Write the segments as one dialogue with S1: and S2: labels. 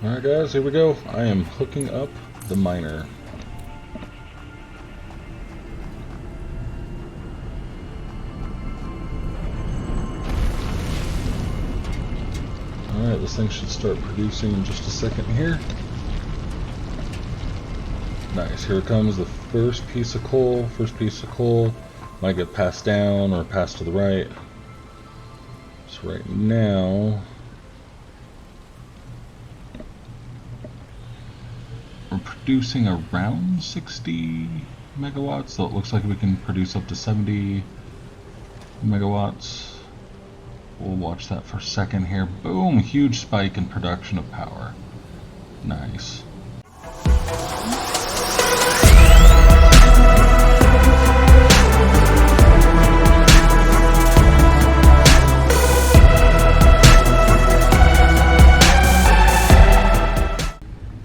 S1: Alright guys, here we go. I am hooking up the miner. Alright, this thing should start producing in just a second here. Nice, here comes the first piece of coal. First piece of coal might get passed down or passed to the right. So right now we're producing around 60 megawatts, so it looks like we can produce up to 70 megawatts. We'll watch that for a second here. Boom! Huge spike in production of power. Nice.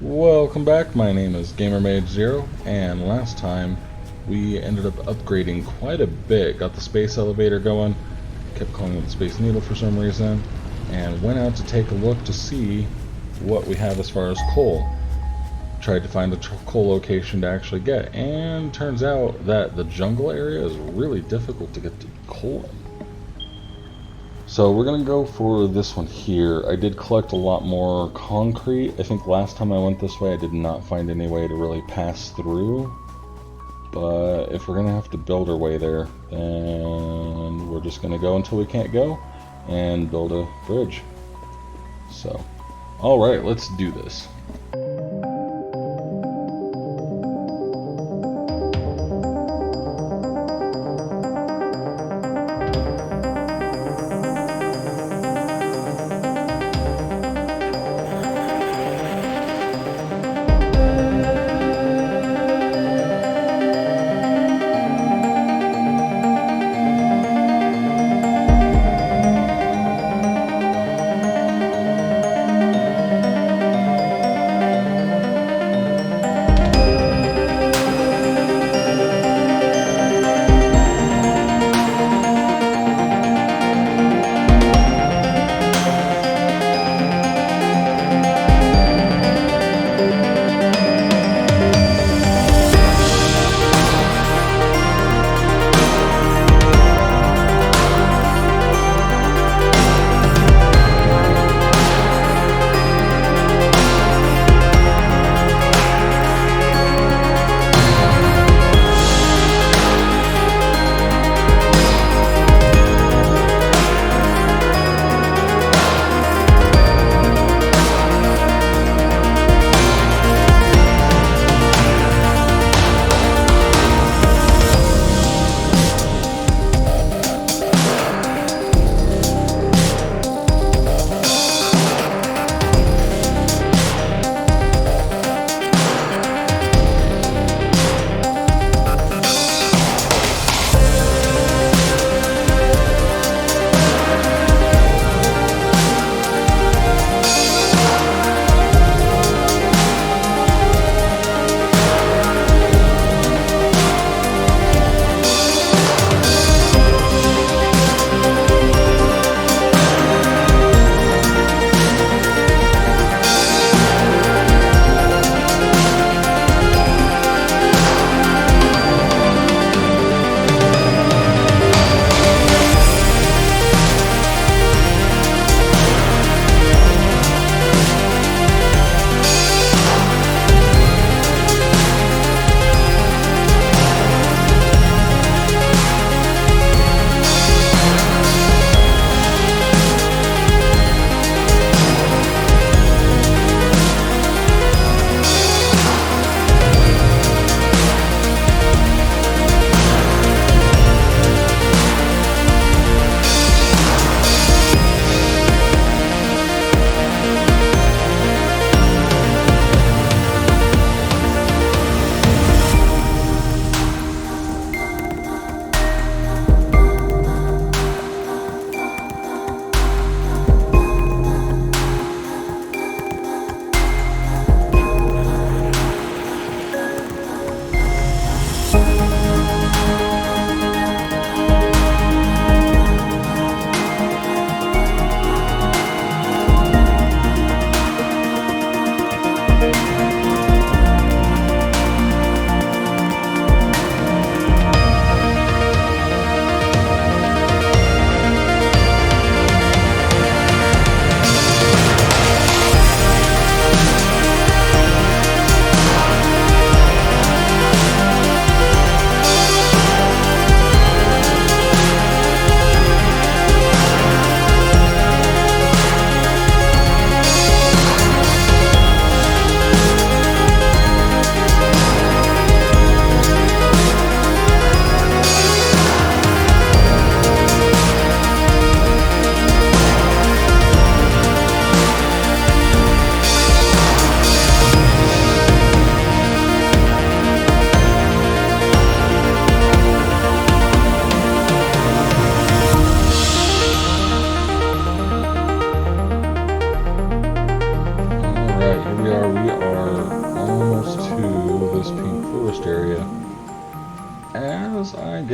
S1: Welcome back, my name is GamerMage0, and last time we ended up upgrading quite a bit. Got the space elevator going, kept calling it the Space Needle for some reason, and went out to take a look to see what we have as far as coal. Tried to find a coal location to actually get, and turns out that the jungle area is really difficult to get the coal in. So we're going to go for this one here. I did collect a lot more concrete. I think last time I went this way I did not find any way to really pass through. But if we're going to have to build our way there, then we're just going to go until we can't go and build a bridge. So, alright, let's do this.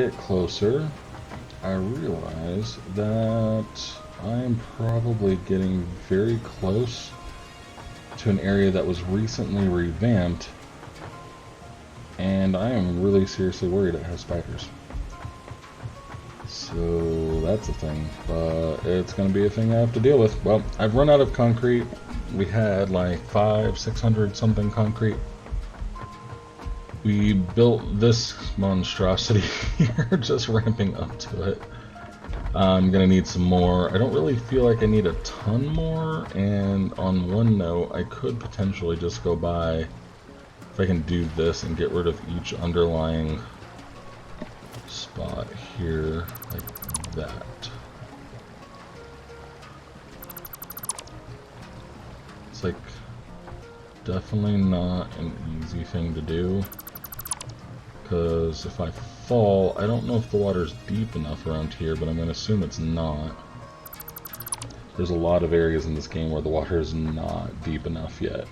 S1: get closer, I realize that I'm probably getting very close to an area that was recently revamped, and I am really seriously worried it has spiders. So that's a thing, but it's going to be a thing I have to deal with. Well, I've run out of concrete. We had like 600 something concrete. We built this monstrosity here, just ramping up to it. I'm going to need some more. I don't really feel like I need a ton more, and on one note, I could potentially just go by, if I can do this and get rid of each underlying spot here, like that. It's like definitely not an easy thing to do, because if I fall, I don't know if the water's deep enough around here, but I'm going to assume it's not. There's a lot of areas in this game where the water is not deep enough yet.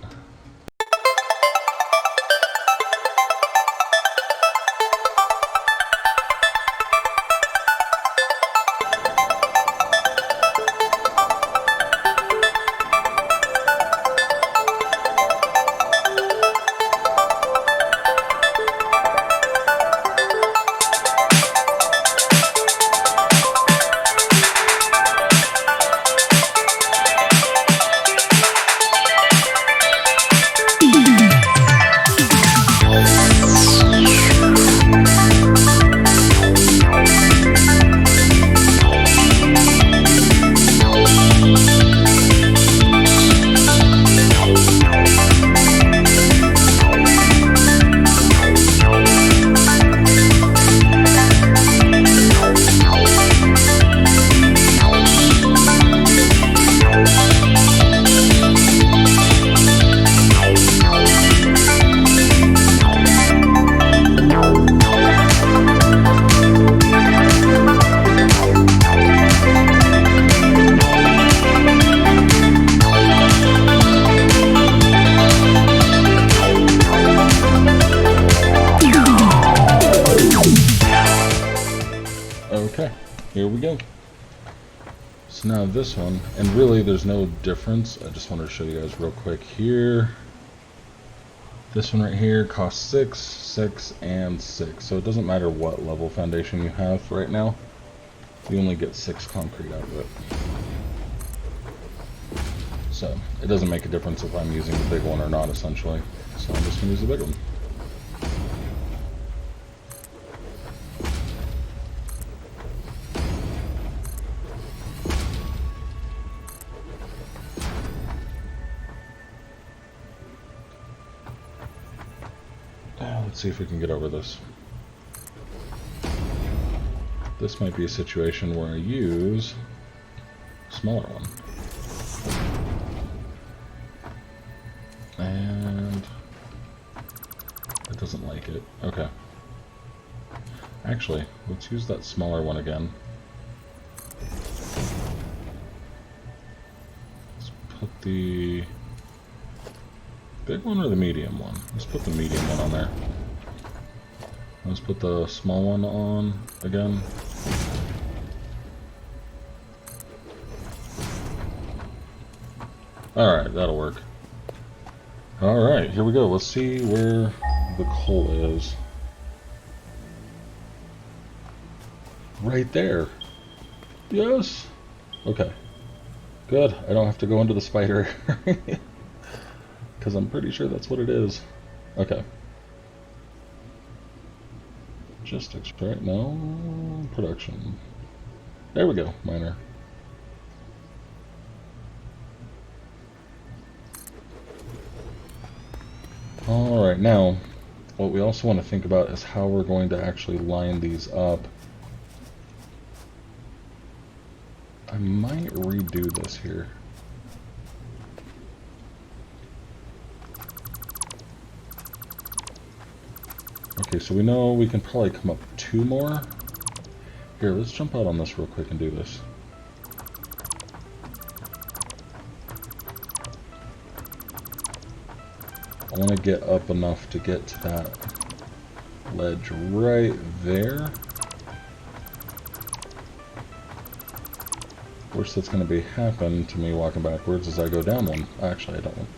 S1: Okay, here we go. So now this one, and really there's no difference, I just wanted to show you guys real quick here. This one right here costs 6, 6, and 6, so it doesn't matter what level foundation you have right now, you only get 6 concrete out of it. So it doesn't make a difference if I'm using the big one or not, essentially. So I'm just going to use the big one. Let's see if we can get over this. This might be a situation where I use a smaller one. And it doesn't like it. Okay. Actually, let's use that smaller one again. Let's put the big one or the medium one? Let's put the medium one on there. Let's put the small one on again. Alright, that'll work. Alright, here we go. Let's see where the coal is. Right there. Yes! Okay. Good. I don't have to go into the spider. Because I'm pretty sure that's what it is. Okay. Just extract, no, production. There we go, miner. Alright, now, what we also want to think about is how we're going to actually line these up. I might redo this here. Okay, so we know we can probably come up 2 more. Here, let's jump out on this real quick and do this. I want to get up enough to get to that ledge right there. Worst that's going to be happen to me walking backwards is I go down one. Actually, I don't want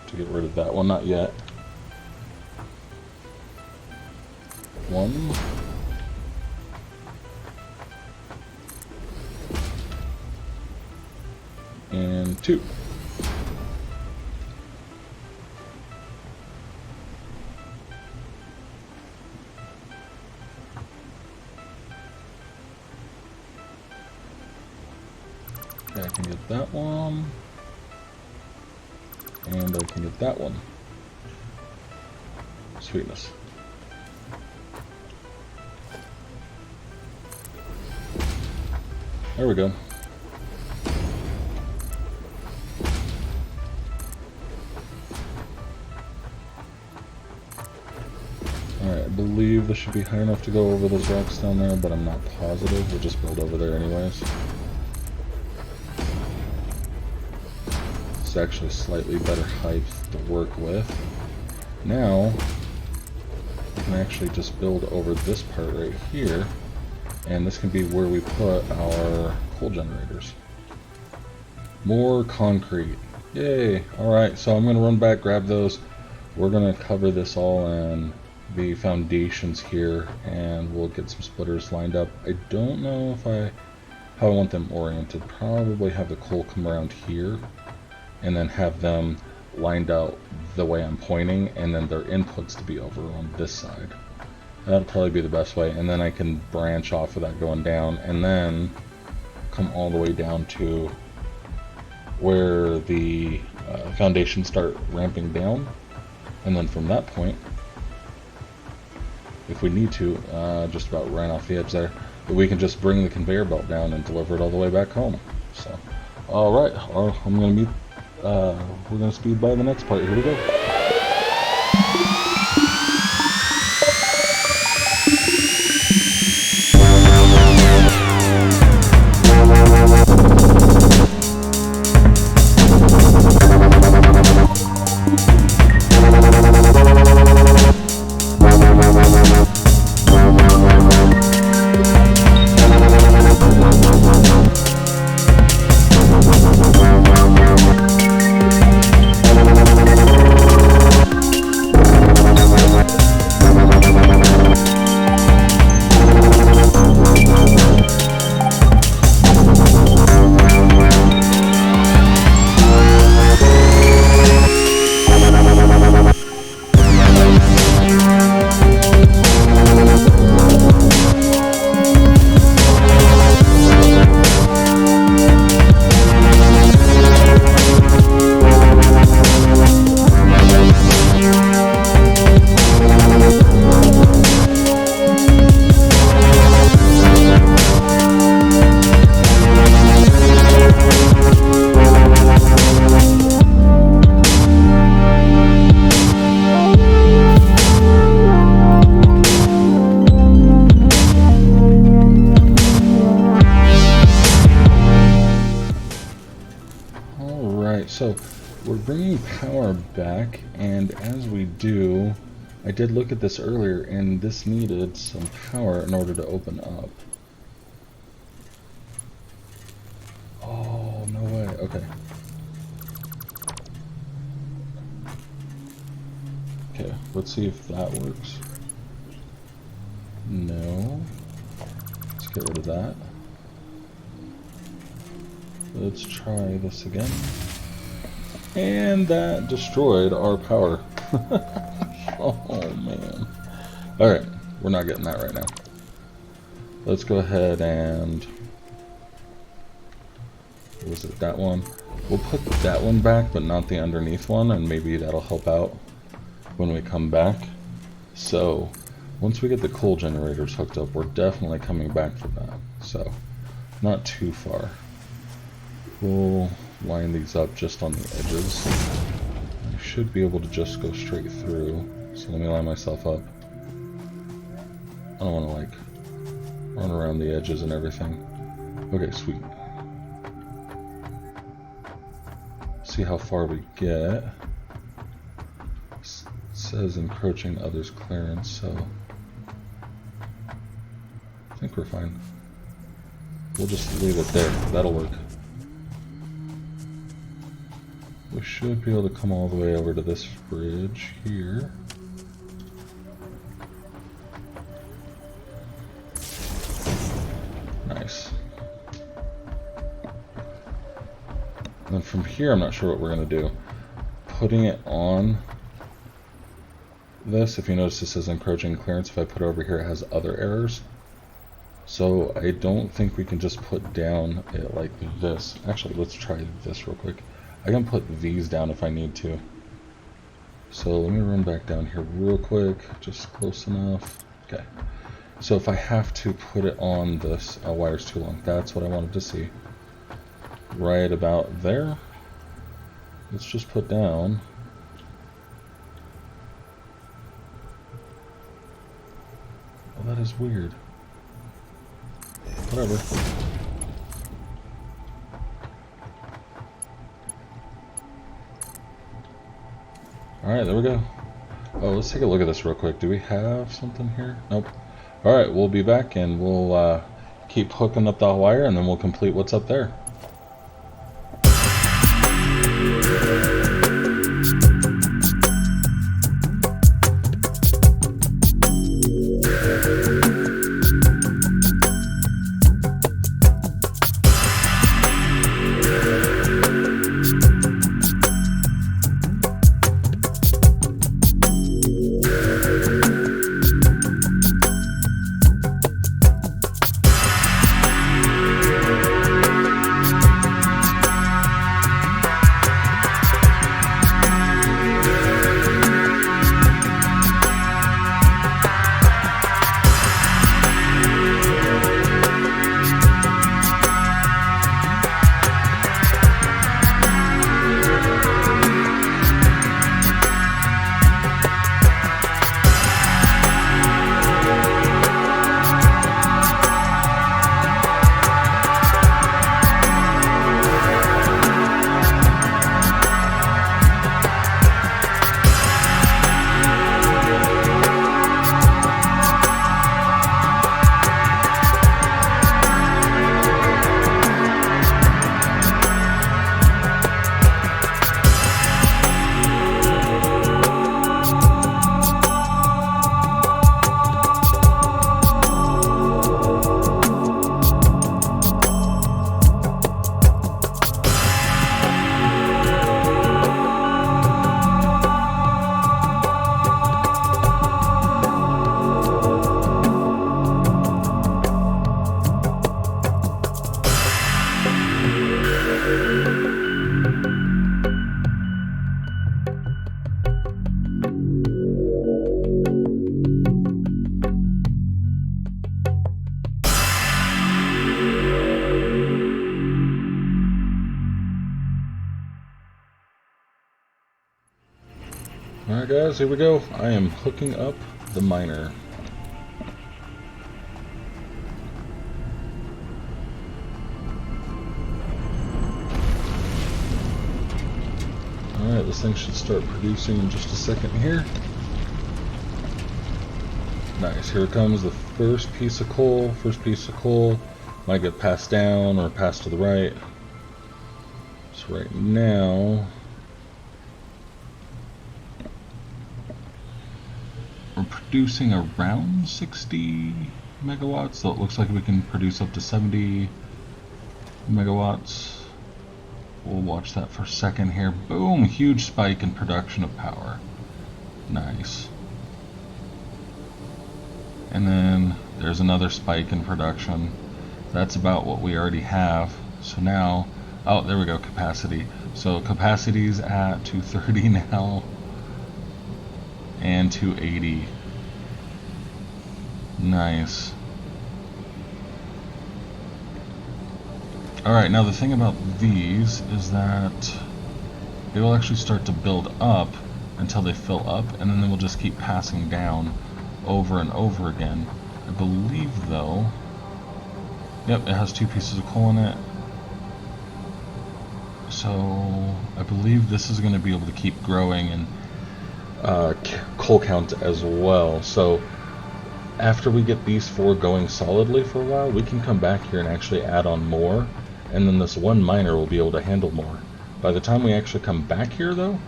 S1: to get rid of that one, not yet. 1. And 2. Okay, I can get that one. And I can get that one. Sweetness. There we go. Alright, I believe this should be high enough to go over those rocks down there, but I'm not positive. We'll just build over there anyways. It's actually slightly better height to work with. Now, we can actually just build over this part right here, and this can be where we put our coal generators. More concrete. Yay! Alright, so I'm going to run back, grab those. We're going to cover this all in the foundations here, and we'll get some splitters lined up. I don't know if how I want them oriented. Probably have the coal come around here, and then have them lined out the way I'm pointing, and then their inputs to be over on this side. That'll probably be the best way, and then I can branch off of that going down, and then come all the way down to where the foundations start ramping down, and then from that point, if we need to, just about right off the edge there, but we can just bring the conveyor belt down and deliver it all the way back home. So, alright, I'm going to meet, we're going to speed by the next part. Here we go. So we're bringing power back, and as we do, I did look at this earlier, and this needed some power in order to open up. Oh, no way. Okay. Okay, let's see if that works. No. Let's get rid of that. Let's try this again. And that destroyed our power. Oh man. Alright, we're not getting that right now. Let's go ahead and... was it that one? We'll put that one back, but not the underneath one, and maybe that'll help out when we come back. So, once we get the coal generators hooked up, we're definitely coming back for that. So, not too far. We'll line these up just on the edges. I should be able to just go straight through. So let me line myself up. I don't want to like run around the edges and everything. Okay, sweet. See how far we get. It says encroaching others' clearance, so I think we're fine. We'll just leave it there. That'll work. we should be able to come all the way over to this bridge here. Nice. And then from here, I'm not sure what we're going to do. Putting it on this, if you notice this says encroaching clearance, if I put it over here, it has other errors. So I don't think we can just put down it like this. Actually, let's try this real quick. I can put these down if I need to. So let me run back down here real quick, just close enough. Okay. So if I have to put it on this, wire's too long. That's what I wanted to see. Right about there. Let's just put down. Oh, that is weird. Whatever. Alright, there we go. Oh, let's take a look at this real quick. Do we have something here? Nope. Alright, we'll be back and we'll keep hooking up the wire and then we'll complete what's up there. Alright guys, here we go. I am hooking up the miner. Alright, this thing should start producing in just a second here. Nice, here comes the first piece of coal. First piece of coal might get passed down or passed to the right. So right now we're producing around 60 megawatts, so it looks like we can produce up to 70 megawatts. We'll watch that for a second here. Boom! Huge spike in production of power. Nice. And then there's another spike in production. That's about what we already have. So now, oh, there we go, capacity. So capacity's at 230 now. And 280. Nice. Alright, now the thing about these is that they will actually start to build up until they fill up, and then they will just keep passing down over and over again. I believe though, yep, it has 2 pieces of coal in it. So I believe this is going to be able to keep growing and coal count as well. So after we get these 4 going solidly for a while, we can come back here and actually add on more, and then this one miner will be able to handle more. By the time we actually come back here, though,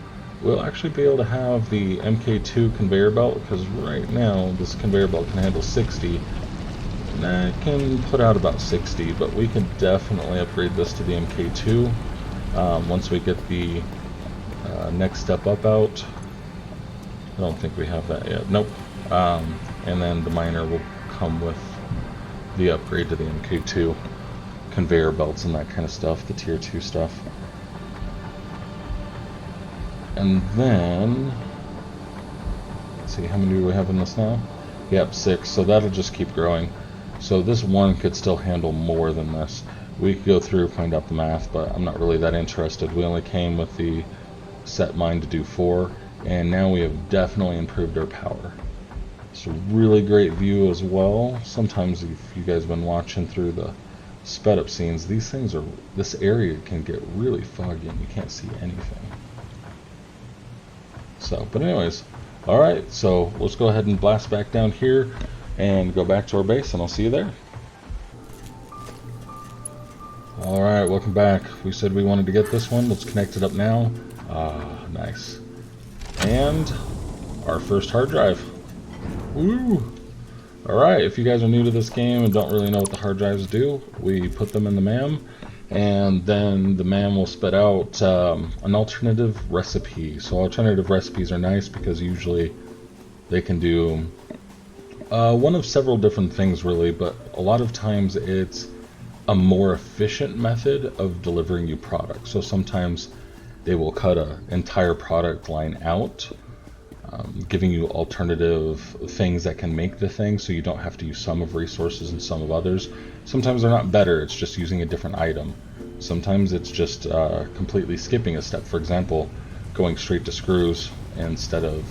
S1: we'll actually be able to have the MK2 conveyor belt, because right now this conveyor belt can handle 60, and that can put out about 60, but we can definitely upgrade this to the MK2 once we get the next step up out. I don't think we have that yet. Nope. And then the miner will come with the upgrade to the MK2 conveyor belts and that kind of stuff, the tier 2 stuff. And then, let's see, how many do we have in this now? Yep, 6, so that'll just keep growing. So this one could still handle more than this. We could go through, find out the math, but I'm not really that interested. We only came with the set mine to do 4, and now we have definitely improved our power. It's a really great view as well. Sometimes if you guys have been watching through the sped up scenes, this area can get really foggy and you can't see anything. So, but anyways, alright, so let's go ahead and blast back down here and go back to our base, and I'll see you there. Alright, welcome back. We said we wanted to get this one. Let's connect it up now. Nice. And our first hard drive. Woo! Alright, if you guys are new to this game and don't really know what the hard drives do, we put them in the MAM, and then the MAM will spit out an alternative recipe. So alternative recipes are nice because usually they can do one of several different things really, but a lot of times it's a more efficient method of delivering you product. So sometimes they will cut an entire product line out, giving you alternative things that can make the thing, so you don't have to use some of resources and some of others. Sometimes they're not better, it's just using a different item. Sometimes it's just completely skipping a step. For example, going straight to screws instead of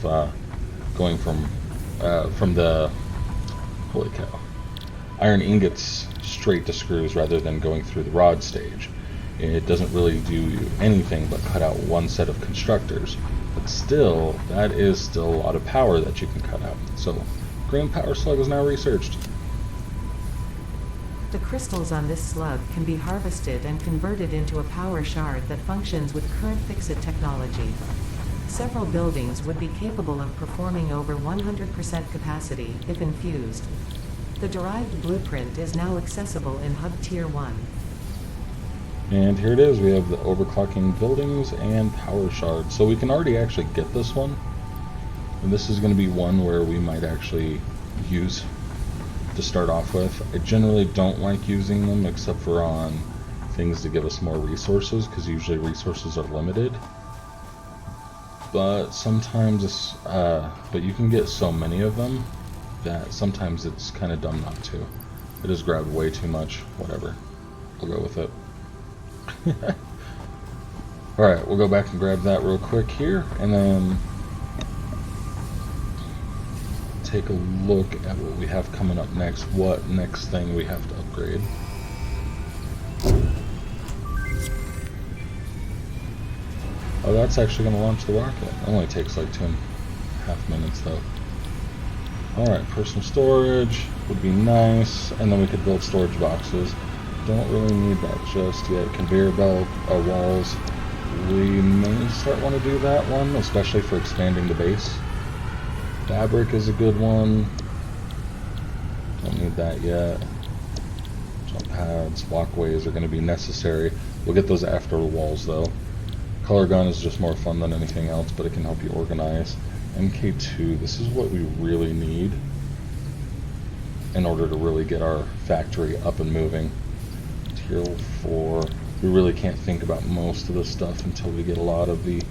S1: going from the, holy cow, iron ingots straight to screws rather than going through the rod stage. It doesn't really do anything but cut out one set of constructors. But still, that is still a lot of power that you can cut out. So, green power slug is now researched.
S2: The crystals on this slug can be harvested and converted into a power shard that functions with current fixit technology. Several buildings would be capable of performing over 100% capacity if infused. The derived blueprint is now accessible in Hub Tier 1.
S1: And here it is, we have the overclocking buildings and power shards. So we can already actually get this one. And this is going to be one where we might actually use to start off with. I generally don't like using them except for on things to give us more resources, because usually resources are limited. But sometimes it's, but you can get so many of them that sometimes it's kind of dumb not to. I just grabbed way too much, whatever. I'll go with it. Alright, we'll go back and grab that real quick here, and then take a look at what we have coming up next. What next thing we have to upgrade. Oh, that's actually going to launch the rocket. It only takes like 2.5 minutes though. Alright, personal storage would be nice, and then we could build storage boxes. Don't really need that just yet. Conveyor belt walls. We may start want to do that one, especially for expanding the base. Fabric is a good one. Don't need that yet. Jump pads, walkways are going to be necessary. We'll get those after the walls though. Color gun is just more fun than anything else, but it can help you organize. MK2, this is what we really need in order to really get our factory up and moving. Tier 4, we really can't think about most of this stuff until we get a lot of the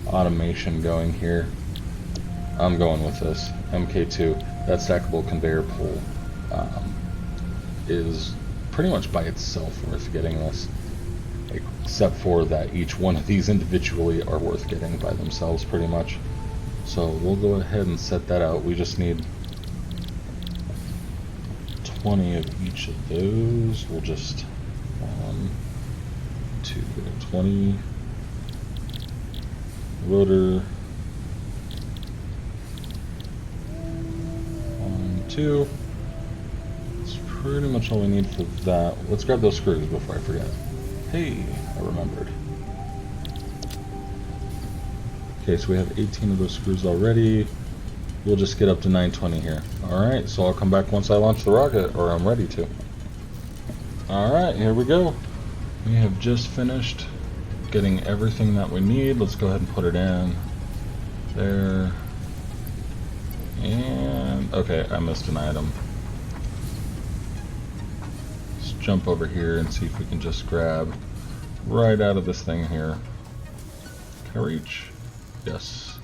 S1: automation going here. I'm going with this. MK2, that stackable conveyor pole is pretty much by itself worth getting this. Except for that each one of these individually are worth getting by themselves pretty much. So we'll go ahead and set that out. We just need 20 of each of those. We'll just 1, 2, 20 rotor, 1, 2. That's pretty much all we need for that. Let's grab those screws before I forget. Hey, I remembered. Okay, so we have 18 of those screws already. We'll just get up to 920 here. Alright, so I'll come back once I launch the rocket, or I'm ready to. Alright, here we go. We have just finished getting everything that we need. Let's go ahead and put it in. There. And, okay, I missed an item. Let's jump over here and see if we can just grab right out of this thing here. Can I reach? Yes.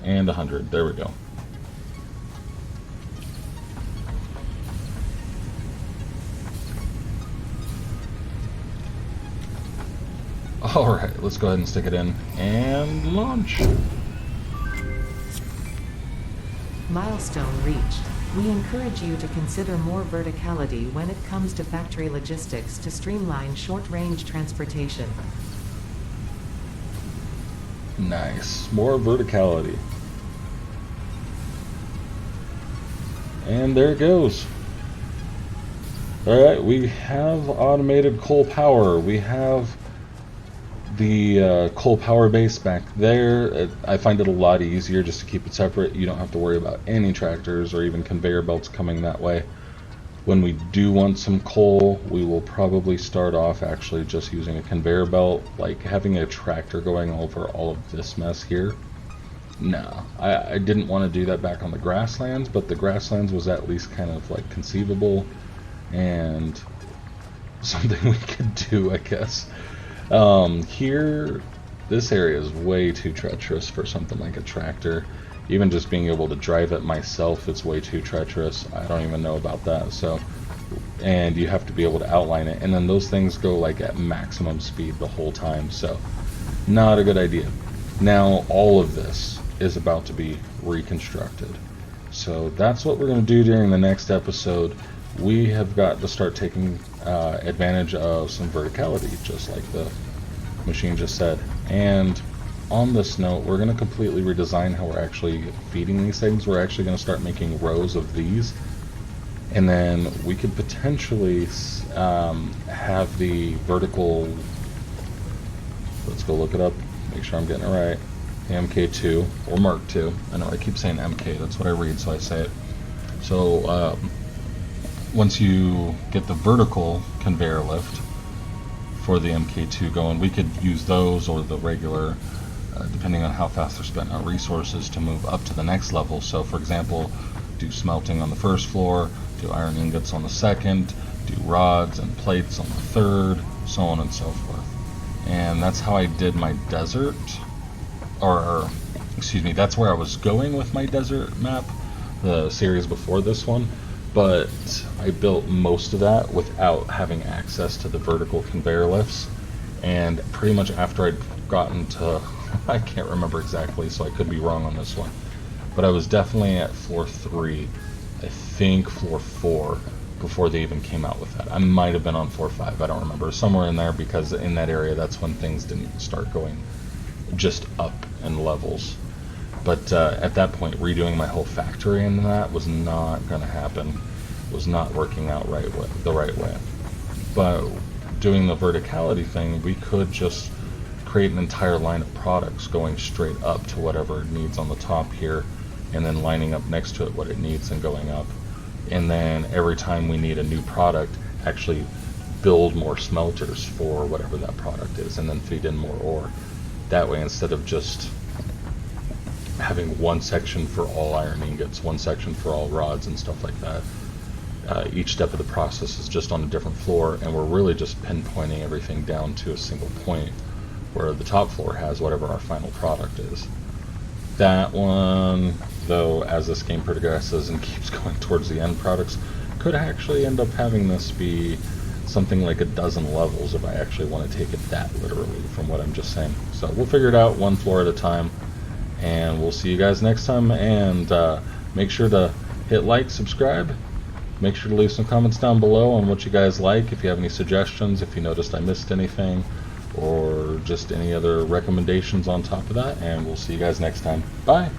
S1: And 100. There we go. Alright, let's go ahead and stick it in and launch.
S2: Milestone reached. We encourage you to consider more verticality when it comes to factory logistics to streamline short-range transportation.
S1: Nice. More verticality. And there it goes. Alright, we have automated coal power. We have the coal power base back there. I find it a lot easier just to keep it separate. You don't have to worry about any tractors or even conveyor belts coming that way. When we do want some coal, we will probably start off actually just using a conveyor belt, like having a tractor going over all of this mess here. No, I didn't want to do that back on the grasslands, but the grasslands was at least kind of like conceivable and something we could do, I guess. Here, this area is way too treacherous for something like a tractor. Even just being able to drive it myself, it's way too treacherous. I don't even know about that. So, and you have to be able to outline it, and then those things go like at maximum speed the whole time. So, not a good idea. Now, all of this is about to be reconstructed. So that's what we're going to do during the next episode. We have got to start taking advantage of some verticality, just like the machine just said. And on this note, we're going to completely redesign how we're actually feeding these things. We're actually going to start making rows of these, and then we could potentially have the vertical, let's go look it up, make sure I'm getting it right, MK2 or Mark II. I know I keep saying MK, that's what I read, so I say it. So once you get the vertical conveyor lift for the MK2 going, we could use those or the regular, depending on how fast they're spending our resources, to move up to the next level. So for example, do smelting on the first floor, do iron ingots on the second, do rods and plates on the third, so on and so forth. And that's how I did my desert, or excuse me, that's where I was going with my desert map, the series before this one. But I built most of that without having access to the vertical conveyor lifts, and pretty much after I'd gotten to, I can't remember exactly, so I could be wrong on this one, but I was definitely at floor 3, I think floor 4, before they even came out with that. I might have been on floor 5, I don't remember, somewhere in there, because in that area that's when things didn't start going just up in levels. But at that point, redoing my whole factory in that was not going to happen. It was not working out the right way. But doing the verticality thing, we could just create an entire line of products going straight up to whatever it needs on the top here, and then lining up next to it what it needs and going up. And then every time we need a new product, actually build more smelters for whatever that product is, and then feed in more ore. That way, instead of just having one section for all iron ingots, one section for all rods and stuff like that. Each step of the process is just on a different floor, and we're really just pinpointing everything down to a single point, where the top floor has whatever our final product is. That one, though, as this game progresses and keeps going towards the end products, could actually end up having this be something like a dozen levels if I actually want to take it that literally from what I'm just saying. So we'll figure it out one floor at a time. And we'll see you guys next time, and make sure to hit like, subscribe, make sure to leave some comments down below on what you guys like, if you have any suggestions, if you noticed I missed anything, or just any other recommendations on top of that, and we'll see you guys next time. Bye!